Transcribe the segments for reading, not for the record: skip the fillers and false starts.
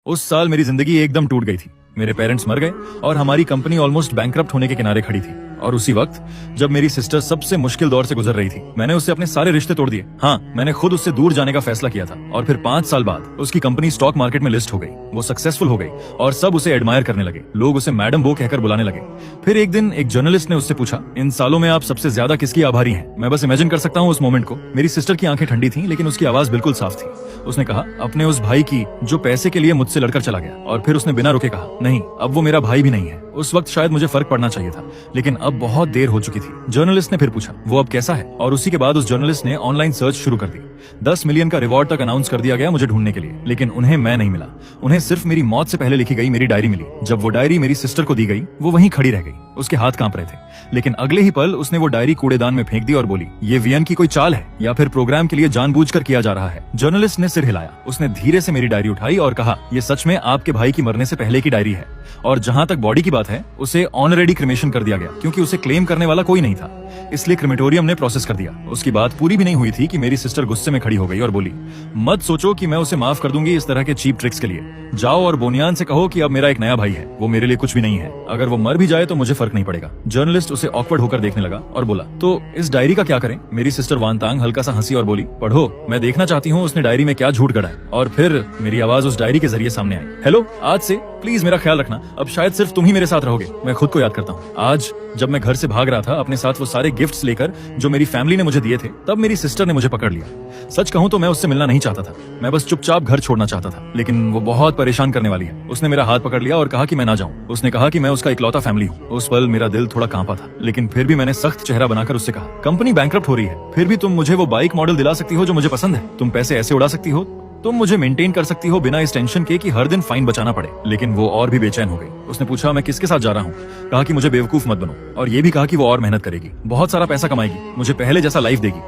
उस साल मेरी जिंदगी एकदम टूट गई थी। मेरे पेरेंट्स मर गए और हमारी कंपनी ऑलमोस्ट बैंकरप्ट होने के किनारे खड़ी थी। और उसी वक्त जब मेरी सिस्टर सबसे मुश्किल दौर से गुजर रही थी, मैंने उससे अपने सारे रिश्ते तोड़ दिए। हाँ, मैंने खुद उससे दूर जाने का फैसला किया था। और फिर 5 साल बाद उसकी कंपनी स्टॉक मार्केट में लिस्ट हो गई, वो सक्सेसफुल हो गई और सब उसे एडमायर करने लगे। लोग उसे मैडम वो कहकर बुलाने लगे। फिर एक दिन एक जर्नलिस्ट ने उससे पूछा, इन सालों में आप सबसे ज्यादा किसकी आभारी हैं? मैं बस इमेजिन कर सकता हूँ उस मोमेंट को। मेरी सिस्टर की आंखें ठंडी थी, लेकिन उसकी आवाज बिल्कुल साफ थी। उसने कहा, अपने उस भाई की जो पैसे के लिए मुझसे लड़कर चला गया। और फिर उसने बिना रुके कहा, नहीं, अब वो मेरा भाई भी नहीं है। उस वक्त शायद मुझे फर्क पड़ना चाहिए था, लेकिन अब बहुत देर हो चुकी थी। जर्नलिस्ट ने फिर पूछा, वो अब कैसा है? और उसी के बाद उस जर्नलिस्ट ने ऑनलाइन सर्च शुरू कर दी। 10 मिलियन का रिवॉर्ड तक अनाउंस कर दिया गया मुझे ढूंढने के लिए, लेकिन उन्हें मैं नहीं मिला। उन्हें सिर्फ मेरी मौत से पहले लिखी गई मेरी डायरी मिली। जब वो डायरी मेरी सिस्टर को दी गई, वो वहीं खड़ी रह गई। उसके हाथ कांप रहे थे, लेकिन अगले ही पल उसने वो डायरी कूड़ेदान में फेंक दी और बोली, ये वियन की कोई चाल है या फिर प्रोग्राम के लिए जानबूझकर किया जा रहा है? जर्नलिस्ट ने सिर हिलाया। उसने धीरे से मेरी डायरी उठाई और कहा, ये सच में आपके भाई की मरने से पहले की डायरी है। और जहां तक बॉडी की बात है, उसे ऑनरेडी क्रिमेशन कर दिया गया, क्योंकि उसे क्लेम करने वाला कोई नहीं था, इसलिए क्रिमेटोरियम ने प्रोसेस कर दिया। उसकी बात पूरी भी नहीं हुई थी कि मेरी सिस्टर गुस्से में खड़ी हो गई और बोली, मत सोचो कि मैं उसे माफ कर दूंगी इस तरह के चीप ट्रिक्स के लिए। जाओ और बोनियान से कहो कि अब मेरा एक नया भाई है, वो मेरे लिए कुछ भी नहीं है। अगर वो मर भी जाए तो मुझे फर्क नहीं पड़ेगा। जर्नलिस्ट उसे ऑकवर्ड होकर देखने लगा और बोला, तो इस डायरी का क्या करें? मेरी सिस्टर वानतांग हल्का सा हंसी और बोली, पढ़ो, मैं देखना चाहती हूँ उसने डायरी में क्या झूठ गढ़ा है। और फिर मेरी आवाज उस डायरी के जरिए सामने आई, हेलो, आज से प्लीज मेरा ख्याल रखना, अब शायद सिर्फ तुम ही मेरे साथ रहोगे। मैं खुद को याद करता हूँ, आज जब मैं घर से भाग रहा था अपने साथ वो सारे गिफ्ट्स लेकर जो मेरी फैमिली ने मुझे दिए थे, तब मेरी सिस्टर ने मुझे पकड़ लिया। सच कहूँ तो मैं उससे मिलना नहीं चाहता था, मैं बस चुपचाप घर छोड़ना चाहता था, लेकिन वो बहुत परेशान करने वाली है। उसने मेरा हाथ पकड़ लिया और कहा कि मैं ना जाऊं। उसने कहा कि मैं उसका इकलौता फैमिली हूँ। उस पल मेरा दिल थोड़ा कांपा था, लेकिन फिर भी मैंने सख्त चेहरा बनाकर उससे कहा, कंपनी बैंकरप्ट हो रही है, फिर भी तुम मुझे वो बाइक मॉडल दिला सकती हो जो मुझे पसंद है। तुम पैसे ऐसे उड़ा सकती हो, तुम मुझे मेंटेन कर सकती हो बिना इस टेंशन के कि हर दिन फाइन बचाना पड़े। लेकिन वो और भी बेचैन हो गई। उसने पूछा, मैं किसके साथ जा रहा हूँ? कहा कि मुझे बेवकूफ मत बनो, और ये भी कहा कि वो और मेहनत करेगी, बहुत सारा पैसा कमाएगी, मुझे पहले जैसा लाइफ देगी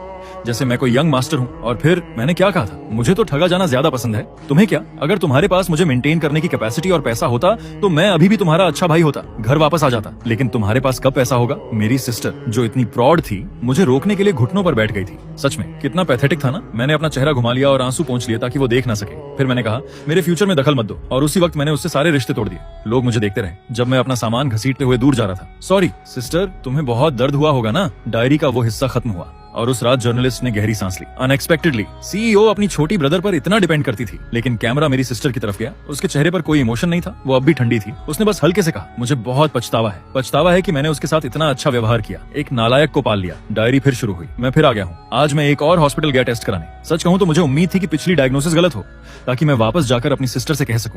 जैसे मैं कोई यंग मास्टर हूँ। और फिर मैंने क्या कहा था, मुझे तो ठगा जाना ज्यादा पसंद है, तुम्हें क्या? अगर तुम्हारे पास मुझे मेंटेन करने की कैपेसिटी और पैसा होता तो मैं अभी भी तुम्हारा अच्छा भाई होता, घर वापस आ जाता। लेकिन तुम्हारे पास कब पैसा होगा? मेरी सिस्टर जो इतनी प्रॉड थी, मुझे रोकने के लिए घुटनों पर बैठ गई थी। सच में कितना पैथेटिक था ना। मैंने अपना चेहरा घुमा लिया और आंसू पोंछ लिए ताकि वो देख ना सके। फिर मैंने कहा, मेरे फ्यूचर में दखल मत दो। और उसी वक्त मैंने उससे सारे रिश्ते तोड़ दिए। लोग मुझे देखते रहे जब मैं अपना सामान घसीटते हुए दूर जा रहा था। सॉरी सिस्टर, तुम्हें बहुत दर्द हुआ होगा ना। डायरी का वो हिस्सा खत्म हुआ और उस रात जर्नलिस्ट ने गहरी सांस ली। अनएक्सपेक्टेडली सीईओ अपनी छोटी ब्रदर पर इतना डिपेंड करती थी, लेकिन कैमरा मेरी सिस्टर की तरफ गया। उसके चेहरे पर कोई इमोशन नहीं था, वो अब भी ठंडी थी। उसने बस हल्के से कहा, मुझे बहुत पछतावा है कि मैंने उसके साथ इतना अच्छा व्यवहार किया, एक नालायक को पाल लिया। डायरी फिर शुरू हुई। मैं फिर आ गया हूँ। आज मैं एक और हॉस्पिटल गया टेस्ट कराने। सच कहूँ तो मुझे उम्मीद थी कि पिछली डायग्नोसिस गलत हो, ताकि मैं वापस जाकर अपनी सिस्टर से कह सकूं,